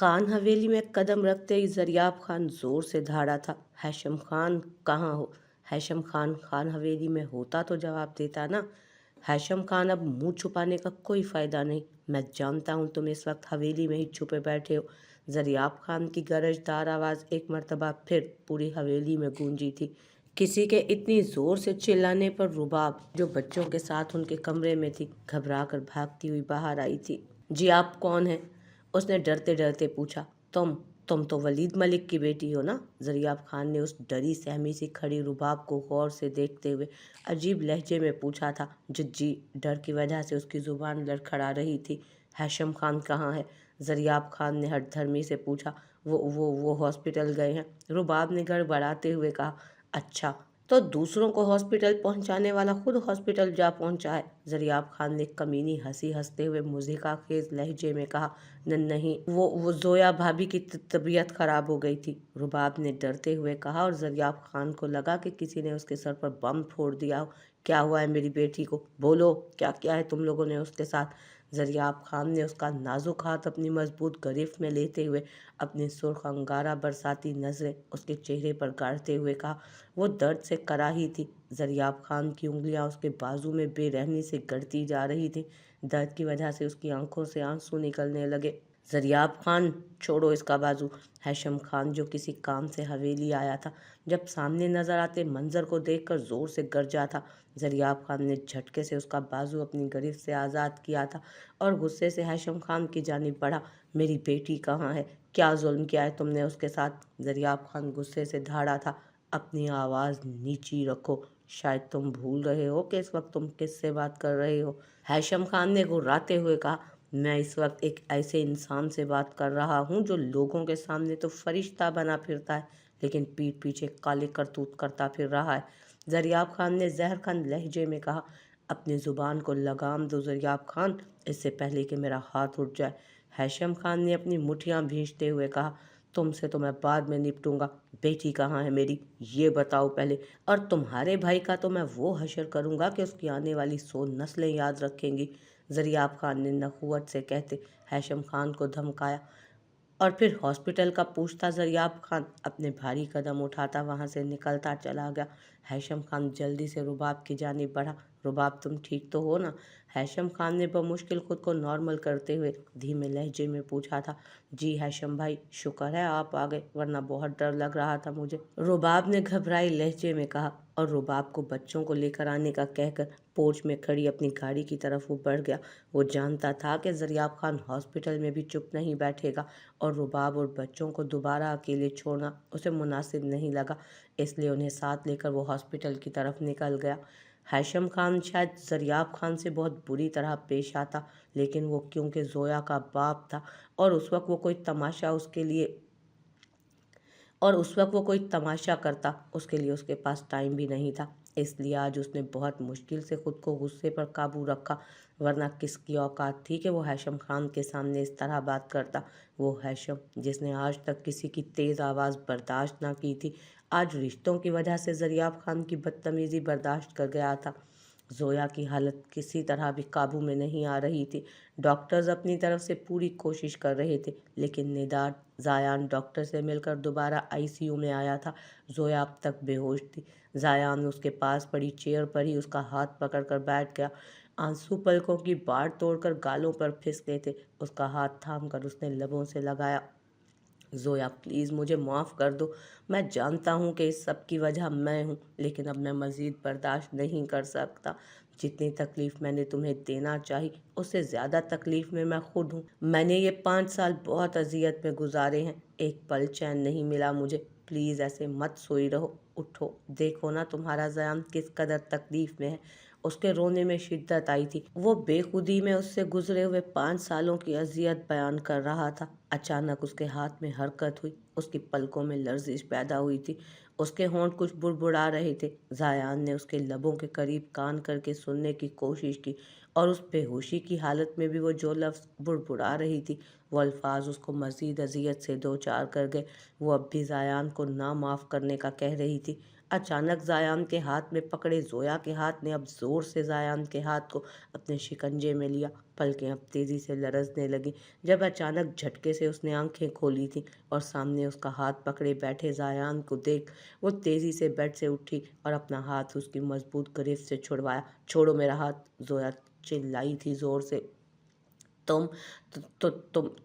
खान हवेली में कदम रखते ही जरियाब खान जोर से दहाड़ा था। हैशम खान कहाँ हो? हैशम खान खान हवेली में होता तो जवाब देता ना। हैशम खान अब मुंह छुपाने का कोई फायदा नहीं। मैं जानता हूँ तुम इस वक्त हवेली में ही छुपे बैठे हो। जरियाब खान की गरजदार आवाज़ एक मर्तबा फिर पूरी हवेली में गूंजी थी। किसी के इतनी जोर से चिल्लाने पर रुबाब, जो बच्चों के साथ उनके कमरे में थी, घबरा कर भागती हुई बाहर आई थी। जी आप कौन हैं? उसने डरते डरते पूछा। तुम तो वलीद मलिक की बेटी हो ना? जरियाब खान ने उस डरी सहमी सी खड़ी रुबाब को गौर से देखते हुए अजीब लहजे में पूछा था। जी, डर की वजह से उसकी जुबान लड़खड़ा रही थी। हैशम खान कहाँ है? जरियाब खान ने हठधर्मी से पूछा। वो हॉस्पिटल गए हैं, रुबाब ने गड़बड़ाते हुए कहा। अच्छा, तो दूसरों को हॉस्पिटल पहुंचाने वाला खुद हॉस्पिटल जा पहुंचा है? जरियाब खान ने कमीनी हंसी हंसते हुए मुज़िका खेज लहजे में कहा। नहीं, वो जोया भाभी की तबीयत खराब हो गई थी, रुबाब ने डरते हुए कहा। और जरियाब खान को लगा कि किसी ने उसके सर पर बम फोड़ दिया हो। क्या हुआ है मेरी बेटी को? बोलो, क्या किया है तुम लोगों ने उसके साथ? जरियाब खान ने उसका नाजुक हाथ अपनी मजबूत गिरफ्त में लेते हुए अपनी सुर्ख अंगारा बरसाती नजरें उसके चेहरे पर गाड़ते हुए कहा। वो दर्द से कराही थी। जरियाब खान की उंगलियां उसके बाजू में बेरहमी से गड़ती जा रही थी। दर्द की वजह से उसकी आंखों से आंसू निकलने लगे। जरियाब खान, छोड़ो इसका बाजू। हैशम खान, जो किसी काम से हवेली आया था, जब सामने नजर आते मंजर को देखकर जोर से गरजा था। जरियाब खान ने झटके से उसका बाजू अपनी गिरफ्त से आज़ाद किया था और गुस्से से हैशम खान की जानिब बढ़ा। मेरी बेटी कहाँ है? क्या जुल्म किया है तुमने उसके साथ? जरियाब खान गुस्से से दहाड़ा था। अपनी आवाज़ नीची रखो, शायद तुम भूल रहे हो कि इस वक्त तुम किससे बात कर रहे हो। हैशम खान ने गुर्राते हुए कहा। मैं इस वक्त एक ऐसे इंसान से बात कर रहा हूँ जो लोगों के सामने तो फरिश्ता बना फिरता है, लेकिन पीठ पीछे काले करतूत करता फिर रहा है। जरियाब खान ने जहरखंद लहजे में कहा। अपनी जुबान को लगाम दो जरियाब खान, इससे पहले कि मेरा हाथ उठ जाए। हैशम खान ने अपनी मुठियां भींचते हुए कहा। तुमसे तो मैं बाद में निपटूंगा। बेटी कहाँ है मेरी, ये बताओ पहले। और तुम्हारे भाई का तो मैं वो हशर करूंगा कि उसकी आने वाली 100 नस्लें याद रखेंगी। जरियाब खान ने नखुवत से कहते हैशम खान को धमकाया। और फिर हॉस्पिटल का पूछता जरियाब खान अपने भारी कदम उठाता वहां से निकलता चला गया। हैशम खान जल्दी से रुबाब की जानिब बढ़ा। रुबाब, तुम ठीक तो हो ना? हैशम खान ने बमुश्किल खुद को नॉर्मल करते हुए धीमे लहजे में पूछा था। जी हैशम भाई, शुक्र है आप आ गए, वरना बहुत डर लग रहा था मुझे, रुबाब ने घबराई लहजे में कहा। और रुबाब को बच्चों को लेकर आने का कहकर पोर्च में खड़ी अपनी गाड़ी की तरफ वो बढ़ गया। वो जानता था कि जरियाब खान हॉस्पिटल में भी चुप नहीं बैठेगा और रुबाब और बच्चों को दोबारा अकेले छोड़ना उसे मुनासिब नहीं लगा, इसलिए उन्हें साथ लेकर वो हॉस्पिटल की तरफ निकल गया। हैशम खान शायद जरियाब खान से बहुत बुरी तरह पेश आता, लेकिन वो क्योंकि जोया का बाप था और उस वक्त वो कोई तमाशा करता, उसके लिए उसके पास टाइम भी नहीं था। इसलिए आज उसने बहुत मुश्किल से खुद को गुस्से पर काबू रखा, वरना किसकी औकात थी कि वो हैशम खान के सामने इस तरह बात करता। वो हैशम जिसने आज तक किसी की तेज़ आवाज़ बर्दाश्त ना की थी, आज रिश्तों की वजह से जरियाब खान की बदतमीज़ी बर्दाश्त कर गया था। जोया की हालत किसी तरह भी काबू में नहीं आ रही थी। डॉक्टर्स अपनी तरफ से पूरी कोशिश कर रहे थे, लेकिन निदार जायान डॉक्टर से मिलकर दोबारा आईसीयू में आया था। जोया अब तक बेहोश थी। जायान उसके पास पड़ी चेयर पर ही उसका हाथ पकड़कर बैठ गया। आंसू पलकों की बाढ़ तोड़कर गालों पर फिसले थे। उसका हाथ थाम कर उसने लबों से लगाया। जोया प्लीज़ मुझे माफ़ कर दो। मैं जानता हूँ कि इस सब की वजह मैं हूँ, लेकिन अब मैं मज़ीद बर्दाश्त नहीं कर सकता। जितनी तकलीफ़ मैंने तुम्हें देना चाही, उससे ज़्यादा तकलीफ़ में मैं खुद हूँ। मैंने ये 5 साल बहुत अजियत में गुजारे हैं, एक पल चैन नहीं मिला मुझे। प्लीज़ ऐसे मत सोई रहो, उठो, देखो ना तुम्हारा ज़यान किस कदर तकलीफ़ में है। उसके रोने में शिद्दत आई थी। वो बेखुदी में उससे गुजरे हुए 5 सालों की अजियत बयान कर रहा था। अचानक उसके हाथ में हरकत हुई, उसकी पलकों में लर्जिश पैदा हुई थी, उसके होंठ कुछ बुड़बुड़ा रहे थे। जायान ने उसके लबों के करीब कान करके सुनने की कोशिश की, और उस बेहोशी की हालत में भी वो जो लफ्ज़ बुड़बुड़ा रही थी, वो अल्फाज उसको मज़ीद अजियत से दो चार कर गए। वो अब भी जायान को ना माफ़ करने का कह रही थी। अचानक ज़ायान के हाथ में पकड़े ज़ोया के हाथ ने अब ज़ोर से ज़ायान के हाथ को अपने शिकंजे में लिया। पलकें अब तेज़ी से लरजने लगीं जब अचानक झटके से उसने आंखें खोली थीं और सामने उसका हाथ पकड़े बैठे ज़ायान को देख वो तेज़ी से बेड से उठी और अपना हाथ उसकी मजबूत गिरफ्त से छुड़वाया। छोड़ो मेरा हाथ, ज़ोया चिल्लाई थी ज़ोर से। तुम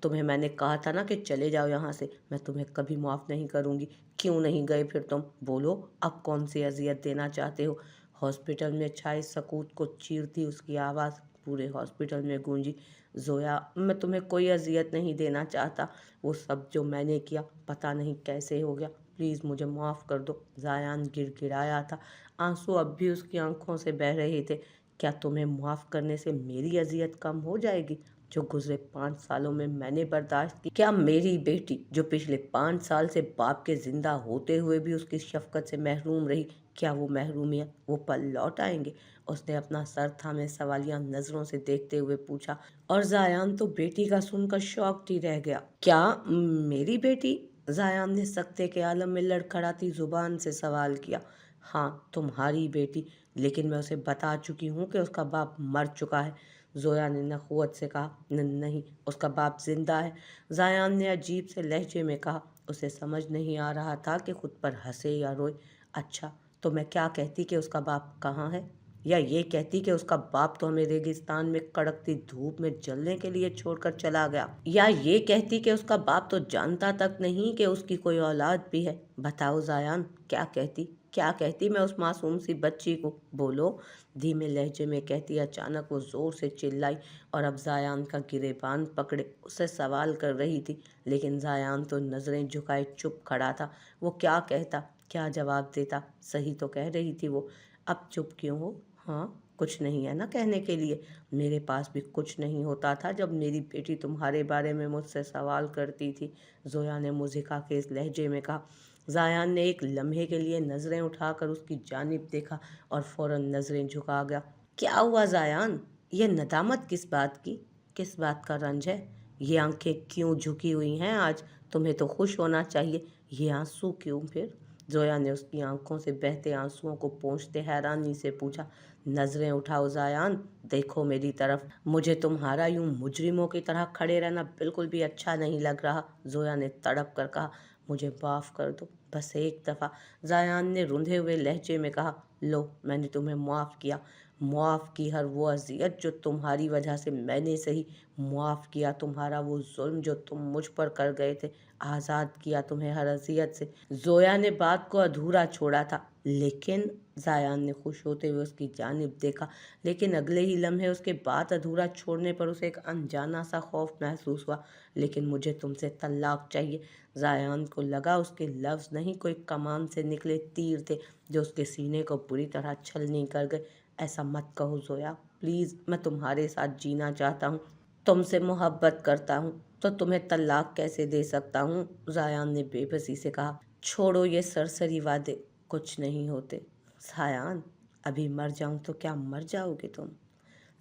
तुम्हें मैंने कहा था ना कि चले जाओ यहाँ से। मैं तुम्हें कभी माफ़ नहीं करूँगी। क्यों नहीं गए फिर तुम? बोलो, अब कौन सी अज़ियत देना चाहते हो? हॉस्पिटल में छाए सकूत को चीरती उसकी आवाज़ पूरे हॉस्पिटल में गूंजी। ज़ोया, मैं तुम्हें कोई अज़ियत नहीं देना चाहता। वो सब जो मैंने किया पता नहीं कैसे हो गया। प्लीज़ मुझे माफ़ कर दो। ज़ायान गिड़गिड़ाया था। आंसू अब भी उसकी आंखों से बह रहे थे। क्या तुम्हें माफ़ करने से मेरी अज़ियत कम हो जाएगी जो गुजरे 5 सालों में मैंने बर्दाश्त की? क्या मेरी बेटी जो पिछले 5 साल से बाप के जिंदा होते हुए भी उसकी शफकत से महरूम रही, क्या वो महरूमियत वो पल लौट आएंगे? उसने अपना सर थामे सवालिया नजरों से देखते हुए पूछा और ज़ायान तो बेटी का सुनकर शॉक्ड ही रह गया। क्या मेरी बेटी? ज़ायान ने सख्ते के आलम में लड़खड़ाती जुबान से सवाल किया। हाँ, तुम्हारी बेटी, लेकिन मैं उसे बता चुकी हूँ कि उसका बाप मर चुका है। ज़ोया ने नखुवत से कहा। नहीं, उसका बाप जिंदा है। ज़ायान ने अजीब से लहजे में कहा। उसे समझ नहीं आ रहा था कि खुद पर हंसे या रोए। अच्छा, तो मैं क्या कहती कि उसका बाप कहाँ है, या ये कहती कि उसका बाप तो हमें रेगिस्तान में कड़कती धूप में जलने के लिए छोड़कर चला गया, या ये कहती कि उसका बाप तो जानता तक नहीं कि उसकी कोई औलाद भी है? बताओ ज़ायान, क्या कहती? क्या कहती मैं उस मासूम सी बच्ची को? बोलो, धीमे लहजे में कहती। अचानक वो जोर से चिल्लाई और अब ज़ायान का गिरेबान पकड़े उससे सवाल कर रही थी, लेकिन ज़ायान तो नज़रें झुकाए चुप खड़ा था। वो क्या कहता, क्या जवाब देता? सही तो कह रही थी वो। अब चुप क्यों हो? हाँ, कुछ नहीं है ना कहने के लिए? मेरे पास भी कुछ नहीं होता था जब मेरी बेटी तुम्हारे बारे में मुझसे सवाल करती थी, ज़ोया ने मुज़िका के इस लहजे में कहा। ज़ायान ने एक लम्हे के लिए नज़रें उठाकर उसकी जानिब देखा और फौरन नज़रें झुका गया। क्या हुआ ज़ायान? ये नदामत किस बात की? किस बात का रंज है? ये आंखें क्यों झुकी हुई हैं आज? तुम्हें तो खुश होना चाहिए। ये आंसू क्यों फिर? ज़ोया ने उसकी आंखों से बहते आंसुओं को पोंछते हैरानी से पूछा। नज़रें उठाओ ज़ायान, देखो मेरी तरफ। मुझे तुम्हारा यूं मुजरिमों की तरह खड़े रहना बिल्कुल भी अच्छा नहीं लग रहा, ज़ोया ने तड़प कर कहा। मुझे माफ़ कर दो, बस एक दफ़ा, ज़ायान ने रुंधे हुए लहजे में कहा। लो, मैंने तुम्हें माफ़ किया। मुआफ़ की हर वो अज़ियत जो तुम्हारी वजह से मैंने सही। मुआफ़ किया तुम्हारा वो जुल्म जो तुम मुझ पर कर गए थे। आज़ाद किया तुम्हें हर अज़ियत से। ज़ोया ने बात को अधूरा छोड़ा था, लेकिन ज़ायान ने खुश होते हुए उसकी जानिब देखा, लेकिन अगले ही लम्हे उसके बात अधूरा छोड़ने पर उसे एक अनजाना सा खौफ महसूस हुआ। लेकिन मुझे तुमसे तलाक चाहिए। ज़ायान को लगा उसके लफ्ज़ नहीं, कोई कमान से निकले तीर थे जो उसके सीने को बुरी तरह छलनी कर गए। ऐसा मत कहो ज़ोया, प्लीज़, मैं तुम्हारे साथ जीना चाहता हूँ, तुमसे मोहब्बत करता हूँ, तो तुम्हें तलाक कैसे दे सकता हूँ? ज़ायान ने बेबसी से कहा। छोड़ो ये सरसरी वादे, कुछ नहीं होते। ज़ायान, अभी मर जाऊँ तो क्या मर जाओगे तुम?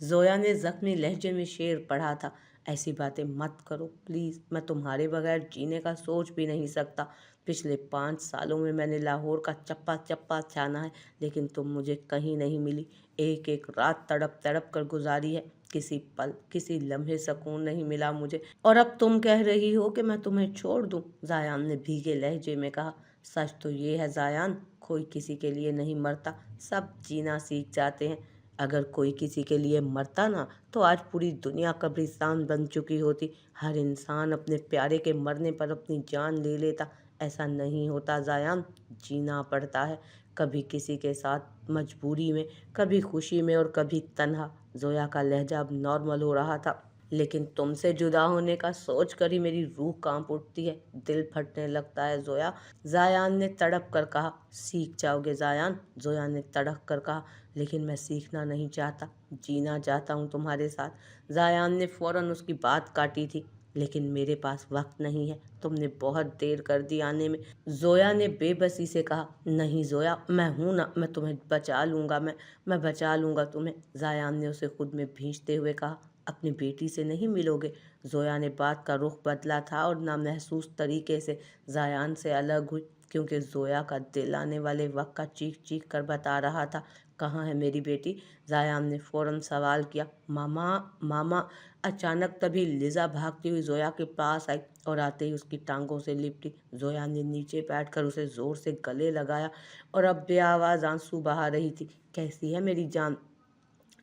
ज़ोया ने ज़ख्मी लहजे में शेर पढ़ा था। ऐसी बातें मत करो प्लीज़, मैं तुम्हारे बगैर जीने का सोच भी नहीं सकता। पिछले 5 सालों में मैंने लाहौर का चप्पा चप्पा छाना है, लेकिन तुम मुझे कहीं नहीं मिली। एक एक रात तड़प तड़प कर गुजारी है, किसी पल किसी लम्हे सुकून नहीं मिला मुझे, और अब तुम कह रही हो कि मैं तुम्हें छोड़ दूँ? ज़ायान ने भीगे लहजे में कहा। सच तो ये है ज़ायान, कोई किसी के लिए नहीं मरता, सब जीना सीख जाते हैं। अगर कोई किसी के लिए मरता ना, तो आज पूरी दुनिया कब्रिस्तान बन चुकी होती। हर इंसान अपने प्यारे के मरने पर अपनी जान ले लेता। ऐसा नहीं होता ज़ायान, जीना पड़ता है, कभी किसी के साथ मजबूरी में, कभी खुशी में और कभी तन्हा। ज़ोया का लहजा अब नॉर्मल हो रहा था। लेकिन तुमसे जुदा होने का सोच कर ही मेरी रूह कांप उठती है, दिल फटने लगता है ज़ोया, ज़ायान ने तड़प कर कहा। सीख जाओगे ज़ायान, ज़ोया ने तड़प कर कहा। लेकिन मैं सीखना नहीं चाहता, जीना चाहता हूँ तुम्हारे साथ। ज़ायान ने फौरन उसकी बात काटी थी। लेकिन मेरे पास वक्त नहीं है, तुमने बहुत देर कर दी आने में, ज़ोया ने बेबसी से कहा। नहीं ज़ोया, मैं हूँ ना, मैं तुम्हें बचा लूँगा, मैं बचा लूँगा तुम्हें, ज़ायान ने उसे खुद में भींचते हुए कहा। अपनी बेटी से नहीं मिलोगे? ज़ोया ने बात का रुख बदला था और नामहसूस तरीके से ज़ायान से अलग हुई। क्योंकि ज़ोया का दिल आने वाले वक्त का चीख चीख कर बता रहा था, कहाँ है मेरी बेटी। ज़ायान ने फ़ौरन सवाल किया, मामा मामा। अचानक तभी लिज़ा भागती हुई ज़ोया के पास आई और आते ही उसकी टांगों से लिपटी। ज़ोया ने नीचे बैठकर उसे ज़ोर से गले लगाया और अब बेआवाज़ आंसू बहा रही थी। कैसी है मेरी जान?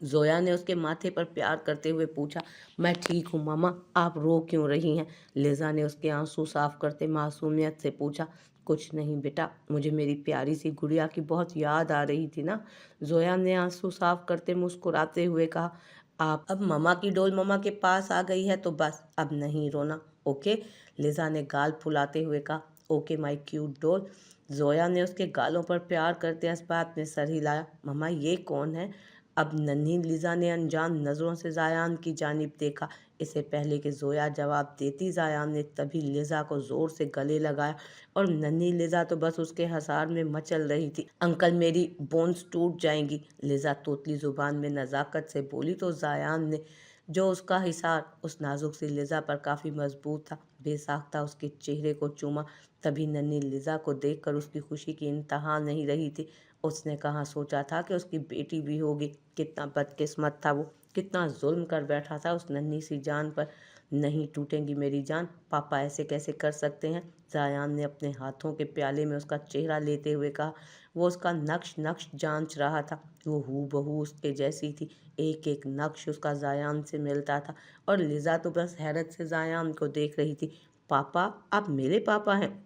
ज़ोया ने उसके माथे पर प्यार करते हुए पूछा। मैं ठीक हूँ मामा, आप रो क्यों रही हैं? लिज़ा ने उसके आंसू साफ करते मासूमियत से पूछा। कुछ नहीं बेटा, मुझे मेरी प्यारी सी गुड़िया की बहुत याद आ रही थी ना। ज़ोया ने आंसू साफ करते मुस्कुराते हुए कहा। आप अब ममा की डोल ममा के पास आ गई है तो बस अब नहीं रोना, ओके? लिज़ा ने गाल फुलाते हुए कहा। ओके माई क्यूट डोल। ज़ोया ने उसके गालों पर प्यार करते इस बात में सर हिलाया। ममा ये कौन है? अब नन्ही लिज़ा ने अनजान नज़रों से ज़ायान की जानिब देखा। इससे पहले कि ज़ोया जवाब देती, ज़ायान ने तभी लिज़ा को ज़ोर से गले लगाया और नन्ही लिज़ा तो बस उसके हसार में मचल रही थी। अंकल मेरी बोन्स टूट जाएंगी, लिज़ा तोतली ज़ुबान में नज़ाकत से बोली तो ज़ायान ने, जो उसका हिसार उस नाजुक सी लिज़ा पर काफ़ी मजबूत था, बेसाख्ता उसके चेहरे को चूमा। तभी नन्ही लिज़ा को देखकर उसकी खुशी की इंतहा नहीं रही थी। उसने कहाँ सोचा था कि उसकी बेटी भी होगी। कितना बदकिस्मत था वो, कितना जुल्म कर बैठा था उस नन्ही सी जान पर। नहीं टूटेंगी मेरी जान, पापा ऐसे कैसे कर सकते हैं? ज़ायान ने अपने हाथों के प्याले में उसका चेहरा लेते हुए कहा। वो उसका नक्श नक्श जांच रहा था। वो हूबहू उसके जैसी थी, एक एक नक्श उसका ज़ायान से मिलता था और लिज़ा तो बस हैरत से ज़ायान को देख रही थी। पापा, आप मेरे पापा हैं?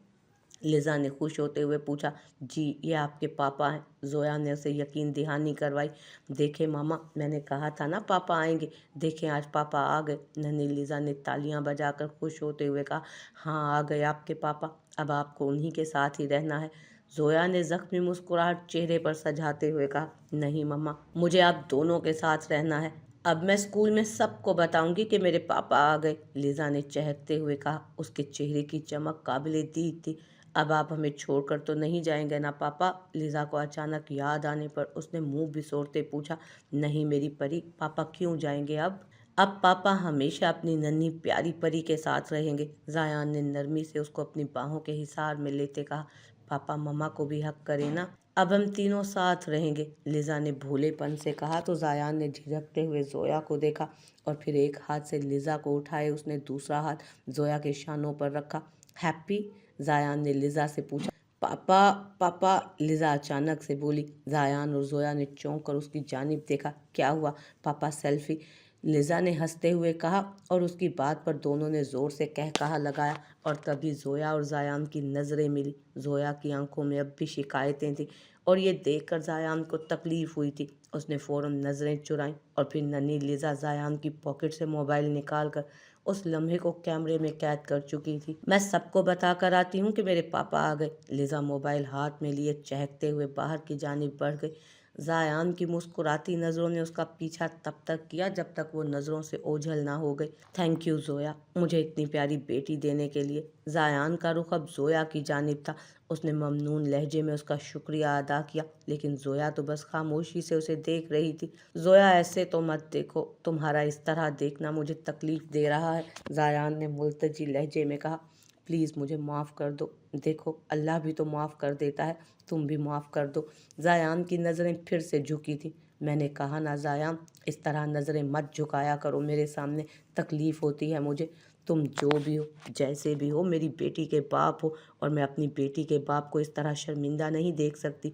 लिज़ा ने खुश होते हुए पूछा। जी, ये आपके पापा हैं। ज़ोया ने उसे यकीन दहानी करवाई। देखे मामा, मैंने कहा था ना पापा आएंगे। देखें आज पापा आ गए। नन्ही लिज़ा ने तालियां बजाकर खुश होते हुए कहा। हाँ, आ गए आपके पापा, अब आपको उन्हीं के साथ ही रहना है। ज़ोया ने ज़ख्मी मुस्कुराहट चेहरे पर सजाते हुए कहा। नहीं मम्मा, मुझे आप दोनों के साथ रहना है। अब मैं स्कूल में सबको बताऊंगी कि मेरे पापा आ गए, लिज़ा ने चहकते हुए कहा। उसके चेहरे की चमक काबिले दीद थी। अब आप हमें छोड़कर तो नहीं जाएंगे ना पापा? लिज़ा को अचानक याद आने पर उसने मुंह बिसोरते पूछा। नहीं मेरी परी, पापा क्यों जाएंगे अब? अब पापा हमेशा अपनी नन्ही प्यारी परी के साथ रहेंगे। ज़ायान ने नरमी से उसको अपनी बाहों के हिसार में लेते कहा। पापा मम्मा को भी हक करे ना, अब हम तीनों साथ रहेंगे, लिज़ा ने भोलेपन से कहा तो ज़ायान ने झिझकते हुए ज़ोया को देखा और फिर एक हाथ से लिज़ा को उठाए उसने दूसरा हाथ ज़ोया के शानों पर रखा। हैप्पी? ज़ायान ने लिज़ा से पूछा। पापा पापा, लिज़ा अचानक से बोली। ज़ायान और ज़ोया ने चौंक कर उसकी जानिब देखा। क्या हुआ? पापा सेल्फी, लिज़ा ने हंसते हुए कहा और उसकी बात पर दोनों ने ज़ोर से कहकहा लगाया और तभी ज़ोया और ज़ायान की नज़रें मिली। ज़ोया की आंखों में अब भी शिकायतें थीं और ये देखकर ज़ायान को तकलीफ़ हुई थी। उसने फ़ौरन नज़रें चुराईं और फिर नन्ही लिज़ा ज़ायान की पॉकेट से मोबाइल निकाल कर उस लम्हे को कैमरे में कैद कर चुकी थी। मैं सबको बता कर आती हूँ कि मेरे पापा आ गए, लिज़ा मोबाइल हाथ में लिए चहकते हुए बाहर की जानिब बढ़ गई। ज़ायान की मुस्कुराती नज़रों ने उसका पीछा तब तक किया जब तक वो नज़रों से ओझल ना हो गई। थैंक यू ज़ोया, मुझे इतनी प्यारी बेटी देने के लिए। ज़ायान का रुख अब ज़ोया की जानिब था। उसने ममनून लहजे में उसका शुक्रिया अदा किया, लेकिन ज़ोया तो बस खामोशी से उसे देख रही थी। ज़ोया ऐसे तो मत देखो, तुम्हारा इस तरह देखना मुझे तकलीफ़ दे रहा है, ज़ायान ने मुल्तजी लहजे में कहा। प्लीज़ मुझे माफ़ कर दो। देखो अल्लाह भी तो माफ़ कर देता है, तुम भी माफ़ कर दो। ज़ायान की नज़रें फिर से झुकी थी। मैंने कहा ना ज़ायान, इस तरह नज़रें मत झुकाया करो मेरे सामने, तकलीफ़ होती है मुझे। तुम जो भी हो, जैसे भी हो, मेरी बेटी के बाप हो और मैं अपनी बेटी के बाप को इस तरह शर्मिंदा नहीं देख सकती।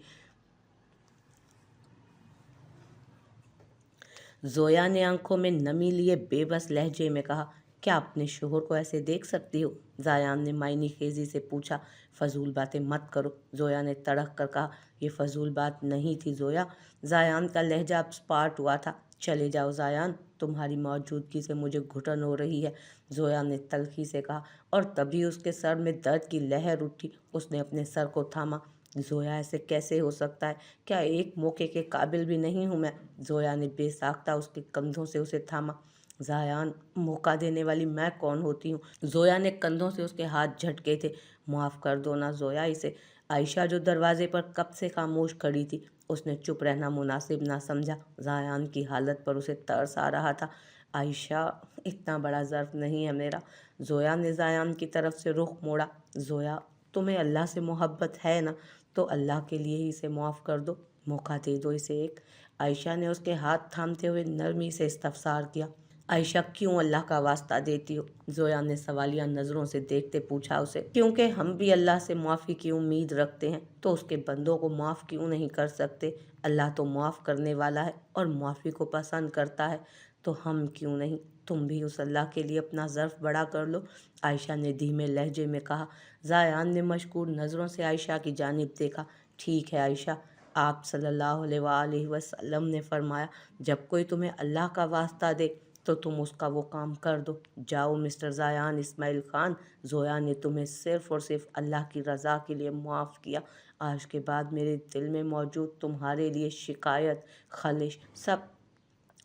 ज़ोया ने आंखों में नमी लिए बेबस लहजे में कहा। क्या अपने शोहर को ऐसे देख सकती हो? ज़ायान ने मायनी खेजी से पूछा। फजूल बातें मत करो, ज़ोया ने तड़क कर कहा। यह फजूल बात नहीं थी ज़ोया। ज़ायान का लहजा अब स्पार्ट हुआ था। चले जाओ ज़ायान, तुम्हारी मौजूदगी से मुझे घुटन हो रही है, ज़ोया ने तल्खी से कहा और तभी उसके सर में दर्द की लहर उठी। उसने अपने सर को थामा। ज़ोया ऐसे कैसे हो सकता है? क्या एक मौके के काबिल भी नहीं हूँ मैं? ज़ोया ने बेसाख्ता उसके कंधों से उसे थामा। ज़ायान, मौका देने वाली मैं कौन होती हूँ? ज़ोया ने कंधों से उसके हाथ झटके थे। माफ़ कर दो ना ज़ोया इसे। आयशा जो दरवाजे पर कब से खामोश खड़ी थी, उसने चुप रहना मुनासिब ना समझा। ज़ायान की हालत पर उसे तरस आ रहा था। आयशा, इतना बड़ा ज़र्फ नहीं है मेरा। ज़ोया ने ज़ायान की तरफ से रुख मोड़ा। ज़ोया, تمہیں اللہ سے محبت ہے نا تو اللہ کے لیے ہی اسے معاف کر دو، موقع دے دو اسے ایک۔ عائشہ نے اس کے ہاتھ تھامتے ہوئے نرمی سے استفسار کیا۔ عائشہ کیوں اللہ کا واسطہ دیتی ہو؟ زویا نے سوالیہ نظروں سے دیکھتے پوچھا اسے۔ کیونکہ ہم بھی اللہ سے معافی کی امید رکھتے ہیں تو اس کے بندوں کو معاف کیوں نہیں کر سکتے؟ اللہ تو معاف کرنے والا ہے اور معافی کو پسند کرتا ہے، تو ہم کیوں نہیں؟ تم بھی اس اللہ کے لیے اپنا ظرف بڑا کر لو، عائشہ نے دھیمے لہجے میں کہا۔ زایان نے مشکور نظروں سے عائشہ کی جانب دیکھا۔ ٹھیک ہے عائشہ، آپ صلی اللہ علیہ وآلہ وسلم نے فرمایا جب کوئی تمہیں اللہ کا واسطہ دے تو تم اس کا وہ کام کر دو۔ جاؤ مسٹر زایان اسماعیل خان، زویا نے تمہیں صرف اور صرف اللہ کی رضا کے لیے معاف کیا۔ آج کے بعد میرے دل میں موجود تمہارے لیے شکایت، خلش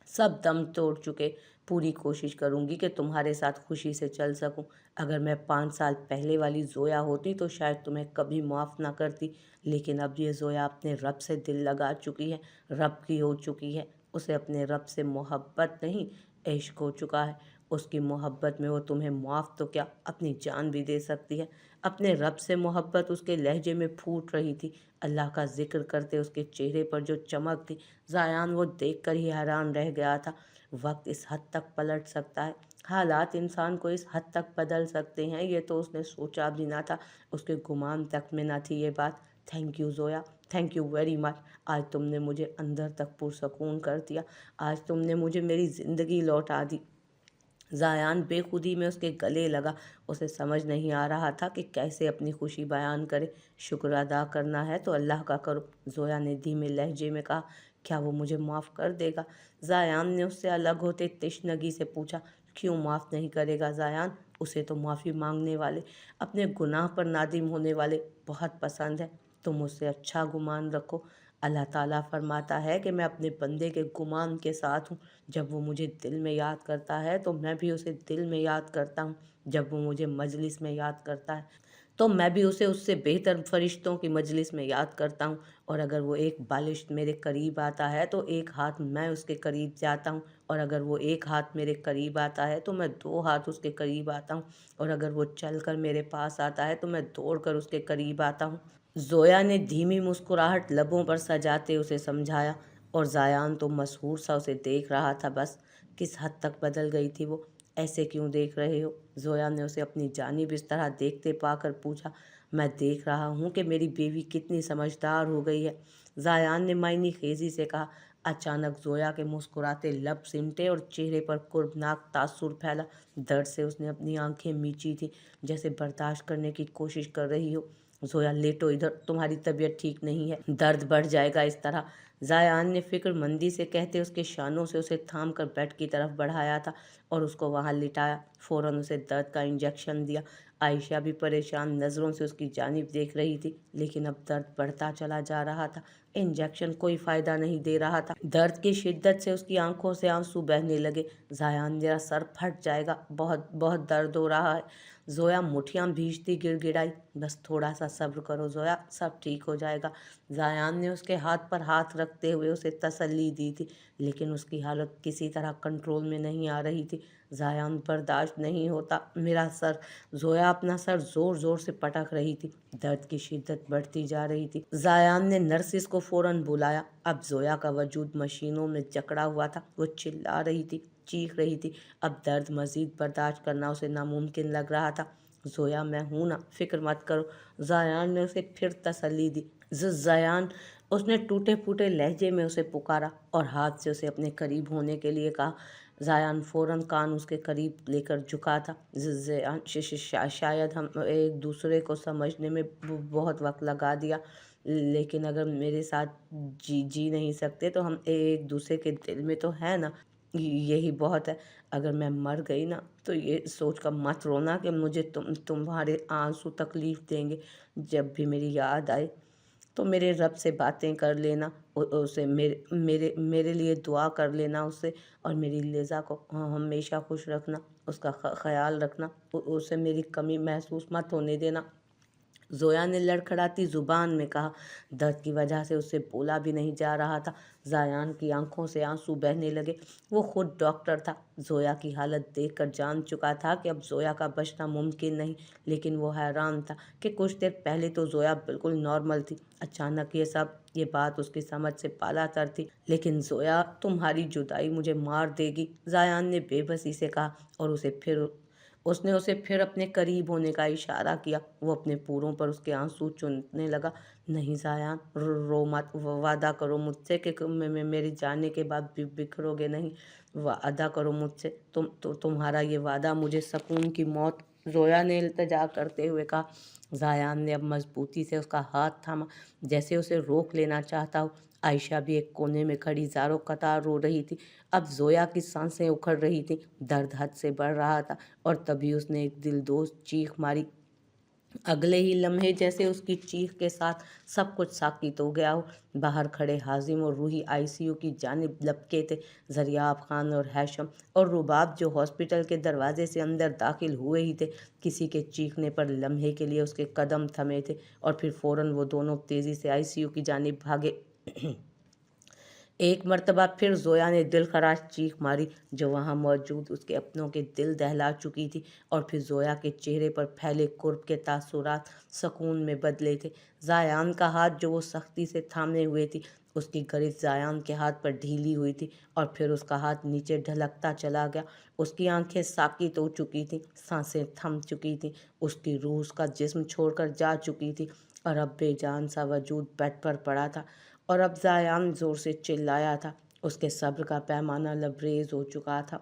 سب دم توڑ چکے۔ پوری کوشش کروں گی کہ تمہارے ساتھ خوشی سے چل سکوں۔ اگر میں 5 سال پہلے والی زویا ہوتی تو شاید تمہیں کبھی معاف نہ کرتی، لیکن اب یہ زویا اپنے رب سے دل لگا چکی ہے، رب کی ہو چکی ہے۔ اسے اپنے رب سے محبت نہیں، عشق ہو چکا ہے۔ اس کی محبت میں وہ تمہیں معاف تو کیا اپنی جان بھی دے سکتی ہے۔ اپنے رب سے محبت اس کے لہجے میں پھوٹ رہی تھی۔ اللہ کا ذکر کرتے اس کے چہرے پر جو چمک تھی، زایان وہ دیکھ کر ہی حیران رہ گیا تھا۔ وقت اس حد تک پلٹ سکتا ہے، حالات انسان کو اس حد تک بدل سکتے ہیں، یہ تو اس نے سوچا بھی نہ تھا، اس کے گمان تک میں نہ تھی یہ بات۔ Thank you Zoya, thank you very much. آج تم نے مجھے اندر تک پرسکون کر دیا، آج تم نے مجھے میری زندگی لوٹا دی۔ زایان بے خودی میں اس کے گلے لگا، اسے سمجھ نہیں آ رہا تھا کہ کیسے اپنی خوشی بیان کرے۔ شکر ادا کرنا ہے تو اللہ کا کرو، زویا نے دھیمے لہجے میں کہا۔ کیا وہ مجھے معاف کر دے گا؟ زایان نے اس سے الگ ہوتے تشنگی سے پوچھا۔ کیوں معاف نہیں کرے گا زایان؟ اسے تو معافی مانگنے والے، اپنے گناہ پر نادم ہونے والے بہت پسند ہیں۔ تم اس سے اچھا گمان رکھو۔ اللہ تعالیٰ فرماتا ہے کہ میں اپنے بندے کے گمان کے ساتھ ہوں، جب وہ مجھے دل میں یاد کرتا ہے تو میں بھی اسے دل میں یاد کرتا ہوں، جب وہ مجھے مجلس میں یاد کرتا ہے تو میں بھی اسے اس سے بہتر فرشتوں کی مجلس میں یاد کرتا ہوں، اور اگر وہ ایک بالشت میرے قریب آتا ہے تو 1 ہاتھ میں اس کے قریب جاتا ہوں، اور اگر وہ 1 ہاتھ میرے قریب آتا ہے تو میں 2 ہاتھ اس کے قریب آتا ہوں، اور اگر وہ چل کر میرے پاس آتا ہے تو میں دوڑ کر اس کے قریب آتا ہوں۔ زویا نے دھیمی مسکراہٹ لبوں پر سجاتے اسے سمجھایا، اور زایان تو مسحور سا اسے دیکھ رہا تھا۔ بس کس حد تک بدل گئی تھی وہ؟ ایسے کیوں دیکھ رہے ہو؟ زویا نے اسے اپنی جانب اس طرح دیکھتے پا کر پوچھا۔ میں دیکھ رہا ہوں کہ میری بیوی کتنی سمجھدار ہو گئی ہے، زایان نے معنی خیزی سے کہا۔ اچانک زویا کے مسکراتے لب سمٹے اور چہرے پر کربناک تاثر پھیلا۔ درد سے اس نے اپنی آنکھیں میچی تھیں، جیسے برداشت کرنے کی کوشش کر رہی ہو۔ زویا لیٹو ادھر، تمہاری طبیعت ٹھیک نہیں ہے، درد بڑھ جائے گا اس طرح، زایان نے فکر مندی سے کہتے اس کے شانوں سے اسے تھام کر بیڈ کی طرف بڑھایا تھا اور اس کو وہاں لٹایا۔ فوراً اسے درد کا انجیکشن دیا۔ عائشہ بھی پریشان نظروں سے اس کی جانب دیکھ رہی تھی، لیکن اب درد بڑھتا چلا جا رہا تھا، انجیکشن کوئی فائدہ نہیں دے رہا تھا۔ درد کی شدت سے اس کی آنکھوں سے آنسو بہنے لگے۔ زایان میرا سر پھٹ جائے گا، بہت بہت درد ہو رہا ہے، زویا مٹھیاں بھیجتی گڑ گڑائی۔ بس تھوڑا سا صبر کرو زویا، سب ٹھیک ہو جائے گا۔ زایان نے اس کے ہاتھ پر ہاتھ رکھتے ہوئے اسے تسلی دی تھی، لیکن اس کی حالت کسی طرح کنٹرول میں نہیں آ رہی تھی۔ زایان برداشت نہیں ہوتا، میرا سر، زویا اپنا سر زور زور سے پٹک رہی تھی، درد کی شدت بڑھتی جا رہی تھی۔ زایان نے نرسز کو فوراً بلایا۔ اب زویا کا وجود مشینوں میں جکڑا ہوا تھا، وہ چلا رہی تھی، چیخ رہی تھی، اب درد مزید برداشت کرنا اسے ناممکن لگ رہا تھا۔ زویا میں ہوں نا، فکر مت کرو، زایان نے اسے پھر تسلی دی۔ زایان، اس نے ٹوٹے پھوٹے لہجے میں اسے پکارا اور ہاتھ سے اسے اپنے قریب ہونے کے لیے کہا۔ زایان فوراً کان اس کے قریب لے کر جھکا تھا۔ زایان، شاید ہم ایک دوسرے کو سمجھنے میں بہت وقت لگا دیا، لیکن اگر میرے ساتھ جی نہیں سکتے تو ہم ایک دوسرے کے دل میں تو ہیں نا، یہی بہت ہے۔ اگر میں مر گئی نا تو یہ سوچ کر مت رونا کہ مجھے تمہارے آنسو تکلیف دیں گے۔ جب بھی میری یاد آئے تو میرے رب سے باتیں کر لینا، اسے میرے لیے دعا کر لینا اس سے، اور میری لیزا کو ہمیشہ خوش رکھنا، اس کا خیال رکھنا، اسے میری کمی محسوس مت ہونے دینا۔ ज़ोया ने लड़खड़ाती ज़ुबान में कहा। दर्द की वजह से उससे बोला भी नहीं जा रहा था। ज़ायान की आंखों से आंसू बहने लगे। वो खुद डॉक्टर था। ज़ोया की हालत देखकर जान चुका था कि अब ज़ोया का बचना मुमकिन नहीं, लेकिन वो हैरान था कि कुछ देर पहले तो ज़ोया बिल्कुल नॉर्मल थी। अचानक ये बात उसकी समझ से बालातर थी। लेकिन ज़ोया, तुम्हारी जुदाई मुझे मार देगी, ज़ायान ने बेबसी से कहा और उसने उसे फिर अपने करीब होने का इशारा किया। वो अपने पूरों पर उसके आंसू चूसने लगा। नहीं ज़ायान, रो मत, वादा करो मुझसे कि मेरे जाने के बाद बिखरोगे नहीं। वादा करो मुझसे, तुम्हारा ये वादा मुझे सुकून की मौत, ज़ोया ने इल्तिजा करते हुए कहा। ज़ायान ने अब मजबूती से उसका हाथ थामा, जैसे उसे रोक लेना चाहता हो। आयशा भी एक कोने में खड़ी ज़ारो कतार रो रही थी। अब ज़ोया की सांसें उखड़ रही थीं, दर्द हद से बढ़ रहा था और तभी उसने एक दिलदोज़ चीख मारी। अगले ही लम्हे जैसे उसकी चीख के साथ सब कुछ साकित हो गया हो। बाहर खड़े हाजिम और रूही आईसीयू की जानिब लपके थे। ज़रियाब खान और हैशम और रुबाब, जो हॉस्पिटल के दरवाजे से अंदर दाखिल हुए ही थे, किसी के चीखने पर लम्हे के लिए उसके कदम थमे थे और फिर फ़ौरन वो दोनों तेज़ी से आईसीयू की जानिब भागे। एक मर्तबा फिर ज़ोया ने दिलखराश चीख मारी, जो वहाँ मौजूद उसके अपनों के दिल दहला चुकी थी, और फिर ज़ोया के चेहरे पर फैले कुर्ब के तासुरात सकून में बदले थे। ज़ायान का हाथ, जो वो सख्ती से थामे हुए थी, उसकी गरिज ज़ायान के हाथ पर ढीली हुई थी और फिर उसका हाथ नीचे ढलकता चला गया। उसकी आंखें साकित हो चुकी थीं, सांसें थम चुकी थीं, उसकी रूह उसका जिस्म छोड़कर जा चुकी थी और अब बेजान सा वजूद बेड पर पड़ा था। और अब ज़ायान ज़ोर से चिल्लाया था। उसके सब्र का पैमाना लबरेज हो चुका था।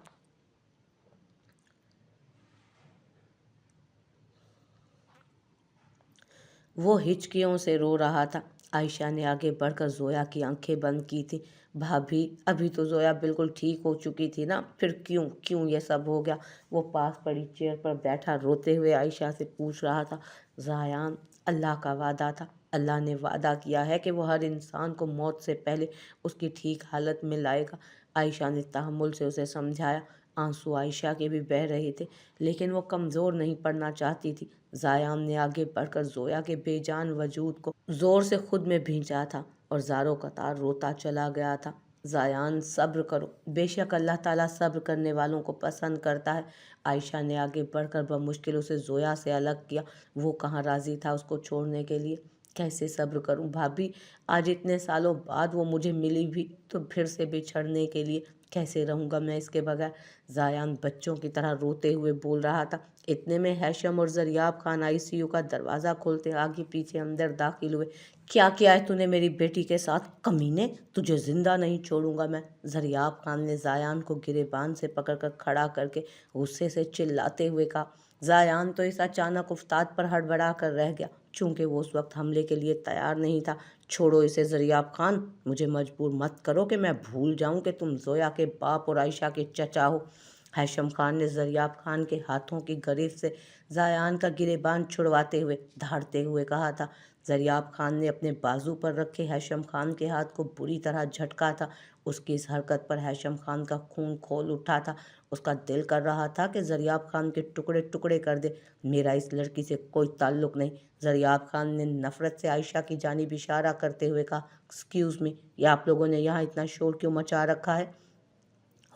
वो हिचकियों से रो रहा था। आयशा ने आगे बढ़कर ज़ोया की आंखें बंद की थी। भाभी, अभी तो ज़ोया बिल्कुल ठीक हो चुकी थी ना, फिर क्यों क्यों ये सब हो गया? वो पास पड़ी चेयर पर बैठा रोते हुए आयशा से पूछ रहा था। ज़ायान, अल्लाह का वादा था। अल्लाह ने वादा किया है कि वो हर इंसान को मौत से पहले उसकी ठीक हालत में लाएगा। आयशा ने तहम्मुल से उसे समझाया। आंसू आयशा के भी बह रहे थे, लेकिन वो कमज़ोर नहीं पड़ना चाहती थी। ज़ायान ने आगे बढ़कर ज़ोया के बेजान वजूद को ज़ोर से खुद में भींचा था और ज़ारो कतार रोता चला गया था। ज़ायान, सब्र करो, बेशक अल्लाह ताला सब्र करने वालों को पसंद करता है। आयशा ने आगे बढ़कर बमुश्किल उसे ज़ोया से अलग किया। वो कहाँ राज़ी था उसको छोड़ने के लिए। कैसे सब्र करूं भाभी, आज इतने सालों बाद वो मुझे मिली भी तो फिर से बिछड़ने के लिए। कैसे रहूँगा मैं इसके बगैर? ज़ायान बच्चों की तरह रोते हुए बोल रहा था। इतने में हैशम और ज़रियाब खान आईसीयू का दरवाज़ा खोलते आगे पीछे अंदर दाखिल हुए। क्या किया है तूने मेरी बेटी के साथ, कमीने? तुझे जिंदा नहीं छोड़ूंगा मैं, ज़रियाब खान ने ज़ायान को गिरेबान से पकड़कर खड़ा करके गुस्से से चिल्लाते हुए कहा। ज़ायान तो इस अचानक उफ्ताद पर हड़बड़ा कर रह गया, चूंकि वो उस वक्त हमले के लिए तैयार नहीं था। छोड़ो इसे ज़रियाब खान, मुझे मजबूर मत करो कि मैं भूल जाऊं कि तुम ज़ोया के बाप और आयशा के चचा हो। हैशम खान ने ज़रियाब खान के हाथों की गरिफ से ज़ायान का गिरेबान छुड़वाते हुए धारते हुए कहा था। ज़रियाब खान ने अपने बाजू पर रखे हैशम खान के हाथ को बुरी तरह झटका था। उसकी इस हरकत पर हैशम खान का खून खोल उठा था। उसका दिल कर रहा था कि ज़रियाब खान के टुकड़े टुकड़े कर दे। मेरा इस लड़की से कोई ताल्लुक़ नहीं, ज़रियाब खान ने नफ़रत से आयशा की जानिब इशारा करते हुए कहा। एक्सक्यूज़ मी, ये आप लोगों ने यहाँ इतना शोर क्यों मचा रखा है?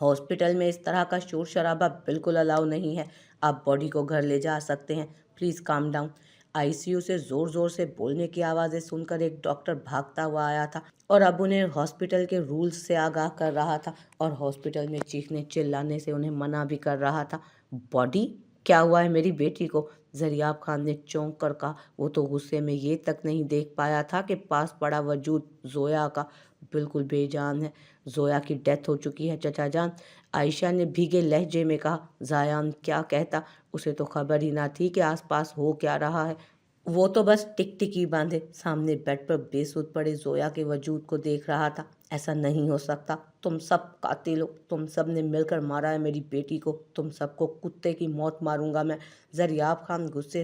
हॉस्पिटल में इस तरह का शोर शराबा बिल्कुल अलाउ नहीं है। आप बॉडी को घर ले जा सकते हैं, प्लीज़ काम डाउन। आईसीयू से ज़ोर ज़ोर से बोलने की आवाज़ें सुनकर एक डॉक्टर भागता हुआ आया था और अब उन्हें हॉस्पिटल के रूल्स से आगाह कर रहा था और हॉस्पिटल में चीखने चिल्लाने से उन्हें मना भी कर रहा था। बॉडी? क्या हुआ है मेरी बेटी को? ज़रियाब खान ने चौंक कर कहा। वो तो गुस्से में ये तक नहीं देख पाया था कि पास पड़ा वजूद ज़ोया का बिल्कुल बेजान है। ज़ोया की डेथ हो चुकी है चचा जान, आयशा ने भीगे लहजे में कहा। ज़ायान क्या कहता, उसे तो खबर ही ना थी कि आसपास हो क्या रहा है। वो तो बस टिकटिकी बांधे सामने बेड पर बेसुध पड़े ज़ोया के वजूद को देख रहा था। ऐसा नहीं हो सकता, तुम सब कातिल हो, तुम सब ने मिलकर मारा है मेरी बेटी को, तुम सबको कुत्ते की मौत मारूंगा मैं। ज़रियाब खान गुस्से